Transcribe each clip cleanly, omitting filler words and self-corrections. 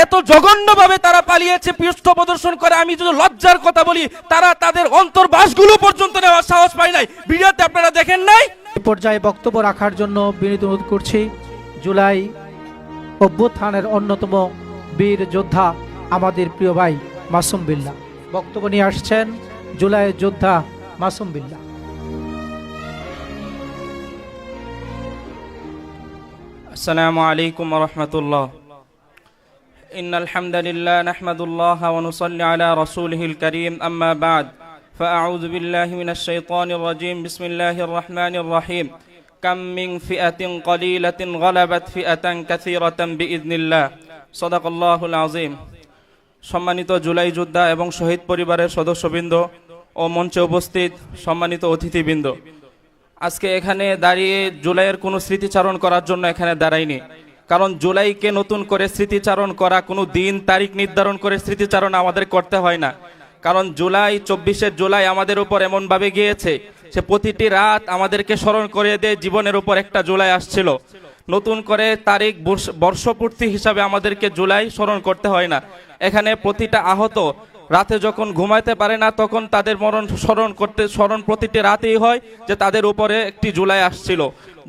এত জঘন্যভাবে তারা পালিয়েছে, পৃষ্ঠ প্রদর্শন করে। আমি যদি লজ্জার কথা বলি, তারা তাদের অন্তর্বাসগুলো পর্যন্ত নেওয়ার সাহস পায় নাই। ভিডিওতে আপনারা দেখেন নাই। এই পর্যায়ে বক্তব্য রাখার জন্য বিনীত অনুরোধ করছি জুলাই অভ্যুত্থানের অন্যতম বীর যোদ্ধা আমাদের প্রিয় ভাই মাসুম বিল্লাহ। বক্তব্য নিয়ে আসছেন জুলাই যোদ্ধা মাসুম বিল্লাহ। আসসালামু আলাইকুম ওয়া রাহমাতুল্লাহ। ইন্নাল হামদালিল্লাহ নাহমাদুল্লাহ ওয়া নুসাল্লি আলা রাসূলিহিল কারীম, আম্মা বা'দ, ফাআউযু বিল্লাহি মিনাশ শাইতানির রাজীম। বিসমিল্লাহির রাহমানির রহিম। কাম মিন ফিআতিন কলিলাতিন গালাবাত ফিআতান কাসীরাতান বিইذنিল্লাহ। সাদাকাল্লাহুল আযীম। সম্মানিত জুলাই যোদ্ধা এবং শহীদ পরিবারের সদস্যবৃন্দ ও মঞ্চে উপস্থিত সম্মানিত অতিথিবৃন্দ, আজকে এখানে দাঁড়িয়ে জুলাইয়ের কোনো স্মৃতিচারণ করার জন্য এখানে দাঁড়াইনি। কারণ জুলাইকে নতুন করে স্মৃতিচারণ করা, কোনো দিন তারিখ নির্ধারণ করে স্মৃতিচারণ আমাদের করতে হয় না। কারণ জুলাই, 24শে জুলাই আমাদের উপর এমনভাবে গিয়েছে, সে প্রতিটি রাত আমাদেরকে স্মরণ করে দেয় জীবনের উপর একটা জুলাই আসছিল। নতুন করে তারিখ বর্ষপূর্তি হিসাবে আমাদেরকে জুলাই স্মরণ করতে হয় না। এখানে প্রতিটা আহত রাতে যখন ঘুমাইতে পারে না, তখন তাদের মরণ স্মরণ প্রতিটি রাতেই হয় যে তাদের উপরে একটি জুলাই আসছিল,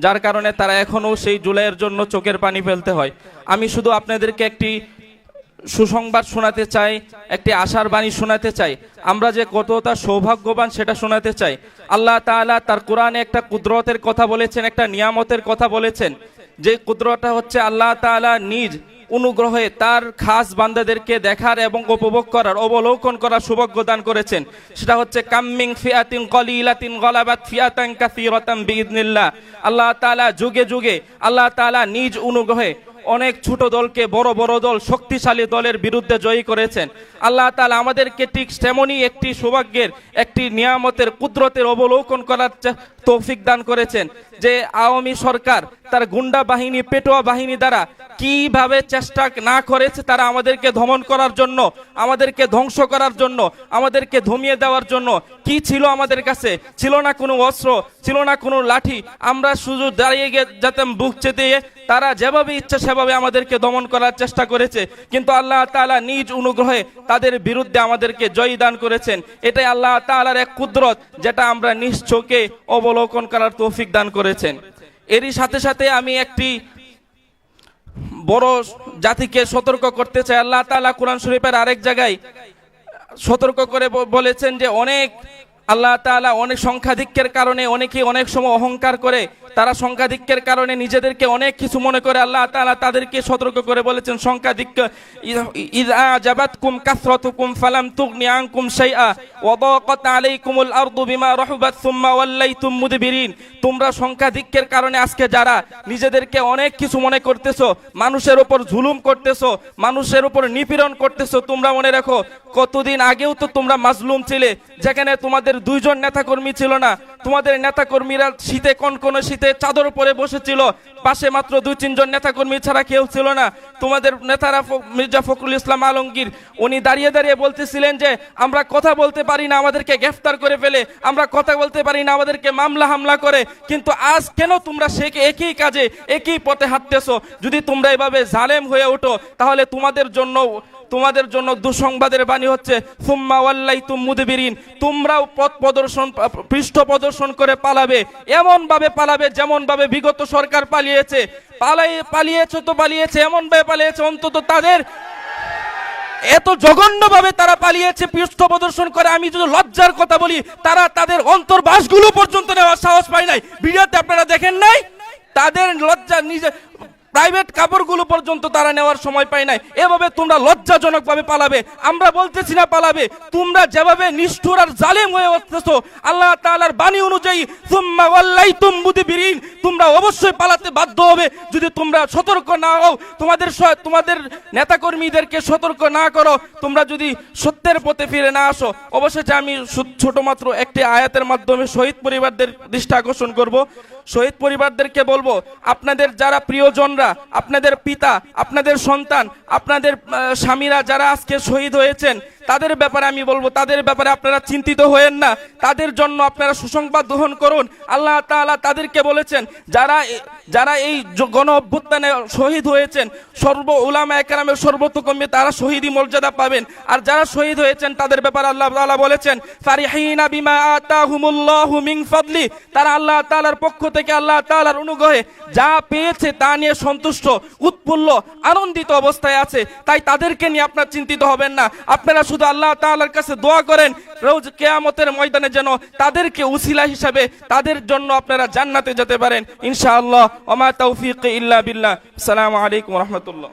যার কারণে তারা এখনও সেই জুলাইয়ের জন্য চোখের পানি ফেলতে হয়। আমি শুধু আপনাদেরকে একটি সুসংবাদ শোনাতে চাই, একটি আশার বাণী শোনাতে চাই। আমরা যে কতটা সৌভাগ্যবান সেটা শোনাতে চাই। আল্লাহ তাআলা তার কোরআনে একটা কুদরতের কথা বলেছেন, একটা নিয়ামতের কথা বলেছেন। যে কুদরতটা হচ্ছে আল্লাহ তাআলা নিজ অনুগ্রহে তার খাস বান্দাদেরকে দেখার এবং উপভোগ করার, অবলোকন করার সৌভাগ্য দান করেছেন। সেটা হচ্ছে কাম্মিং ফিআতিন কলিলাতিন গালাবাত ফিআতান কাসীরাতান বিইذনিল্লাহ। আল্লাহ তাআলা যুগে যুগে আল্লাহ তাআলা নিজ অনুগ্রহে অনেক ছোট দলকে বড় বড় দল, শক্তিশালী দলের বিরুদ্ধে জয়ী করেছেন। আল্লাহ তাআলা আমাদেরকে ঠিক তেমনই একটি সৌভাগ্যের, একটি নিয়ামতের, কুদরতের অবলোকন করার তৌফিক দান করেছেন। যে আওয়ামী সরকার তার গুন্ডা বাহিনী, পেটোয়া বাহিনী দ্বারা কিভাবে চেষ্টা না করেছে তারা আমাদেরকে দমন করার জন্য, আমাদেরকে ধ্বংস করার জন্য, আমাদেরকে ধমিয়ে দেওয়ার জন্য। কি ছিল আমাদের কাছে? ছিল না কোনো অস্ত্র, ছিল না কোনো লাঠি। আমরা শুধু দাঁড়িয়ে যেতাম বুক চেতিয়ে। তারা যেভাবে ইচ্ছা সেভাবে আমাদেরকে দমন করার চেষ্টা করেছে, কিন্তু আল্লাহ তাআলা নিজ অনুগ্রহে তাদের বিরুদ্ধে আমাদেরকে জয় দান করেছেন। এটাই আল্লাহ তাআলার এক কুদরত, যেটা আমরা নিজ চোখে অবলোকন করার তৌফিক দান করেছেন। এরই সাথে সাথে আমি একটি বড় জাতিকে সতর্ক করতে চাই। আল্লাহ তাআলা কোরআন শরীফের আরেক জায়গায় সতর্ক করে বলেছেন যে আল্লাহ তাআলা অনেক সংখ্যাধিক্যের কারণে অনেকেই অনেক সময় অহংকার করে, তারা সংখ্যাধিক্যের কারণে নিজেদেরকে অনেক কিছু মনে করে। আল্লাহ তাআলা তাদেরকে সতর্ক করে বলেছেন, সংখ্যাধিক্য ইযা জাবাতকুম কাসরাতুকুম ফালাম তুগনি আনকুম শাইআ ওয়া দাকাত আলাইকুমুল আরদু বিমা রাহুবাত সুম্মা ওয়াল্লাইতুম মুদবিরিন। তোমরা সংখ্যাধিক্যের কারণে আজকে যারা নিজেদেরকে অনেক কিছু মনে করতেছো, মানুষের উপর জুলুম করতেছো, মানুষের উপর নিপীড়ন করতেছো, তোমরা মনে রাখো কতদিন আগেও তো তোমরা মাজলুম ছিলে, যেখানে তোমাদের দুইজন নেতাকর্মী ছিল না। তোমাদের নেতাকর্মীরা শীতে, কনকনে শীতে চাদর পরে বসেছিল, পাশে মাত্র 2-3 জন নেতাকর্মী ছাড়া কেউ ছিল না। তোমাদের নেতারা মির্জা ফখরুল ইসলাম আলমগীর, উনি দাঁড়িয়ে দাঁড়িয়ে বলতেছিলেন যে আমরা কথা বলতে পারি না, আমাদেরকে গ্রেফতার করে ফেলে, আমরা কথা বলতে পারি না, আমাদেরকে মামলা হামলা করে। কিন্তু আজ কেন তোমরা সে একই কাজে, একই পথে হাঁটতেছো? যদি তোমরা এভাবে জালেম হয়ে ওঠো, তাহলে তোমাদের জন্য দুঃসংবাদের বাণী হচ্ছে সুম্মা ওয়াল্লাইতুম মুদবিরিন। তোমরাও পথ প্রদর্শন, পৃষ্ঠ প্রদর্শন করে পালাবে। এমন ভাবে পালাবে যেমন ভাবে বিগত সরকার পালিয়েছে তো পালিয়েছে, এমন ভাবে পালিয়েছে অন্তত তাদের এত জঘন্যভাবে তারা পালিয়েছে, পৃষ্ঠ প্রদর্শন করে। আমি যদি লজ্জার কথা বলি, তারা তাদের অন্তর্বাসগুলো পর্যন্ত নেওয়ার সাহস পায় নাই। ভিডিওতে আপনারা দেখেন নাই? তাদের লজ্জা, নিজে প্রাইভেট কাপড়গুলো পর্যন্ত তারা নেওয়ার সময় পায় নাই। এভাবে তোমরা লজ্জাজনক ভাবে পালাবে। আমরা বলতেছি না পালাবে, তোমরা যেভাবে নিষ্ঠুর আর জালেম হয়ে উঠতেছো, আল্লাহ তাআলার বাণী অনুযায়ী সুম্মা ওয়াল্লাইতুম মুদবিরিন, তোমরা অবশ্যই পালাতে বাধ্য হবে যদি তোমরা সতর্ক না হও, তোমাদের নেতাকর্মীদেরকে সতর্ক না করো, তোমরা যদি সত্যের পথে ফিরে না আসো। অবশ্যই আমি ছোট মাত্র একটি আয়াতের মাধ্যমে শহীদ পরিবারদের দৃষ্টি আকর্ষণ করব। শহীদ পরিবারদেরকে বলবো, আপনাদের যারা প্রিয়জনরা, আপনাদের পিতা, আপনাদের সন্তান, আপনাদের স্বামীরা যারা আজকে শহীদ হয়েছেন, তাদের ব্যাপারে আমি বলবো, তাদের ব্যাপারে আপনারা চিন্তিত হয়েন না, তাদের জন্য আপনারা সুসংবাদ গ্রহণ করুন। আল্লাহ তাআলা তাদেরকে বলেছেন, যারা এই গণ অভ্যুত্থানে শহীদ হয়েছেন, সর্ব উলামায়ে কেরামের সর্বোত্তমে তারা শহীদি মর্যাদা পাবেন। আর যারা শহীদ হয়েছেন তাদের ব্যাপারে আল্লাহ তাআলা বলেছেন, ফারিহিনা বিমা আতাহুমুল্লাহু মিন ফাদলি, তারা আল্লাহ তাআলার পক্ষ থেকে আল্লাহ তাআলার অনুগ্রহে যা পেয়েছে তা নিয়ে সন্তুষ্ট, উৎফুল্ল, আনন্দিত অবস্থায় আছে। তাই তাদেরকে নিয়ে আপনারা চিন্তিত হবেন না। আপনারা শুধু আল্লাহ তাআলার কাছে দোয়া করেন রোজ কিয়ামতের ময়দানে যেন তাদেরকে উসিলা হিসাবে তাদের জন্য আপনারা জান্নাতে যেতে পারেন ইনশাআল্লাহ। ওয়া মা তাওফীক ইল্লা বিল্লাহ। আসসালামু আলাইকুম ওয়া রাহমাতুল্লাহ।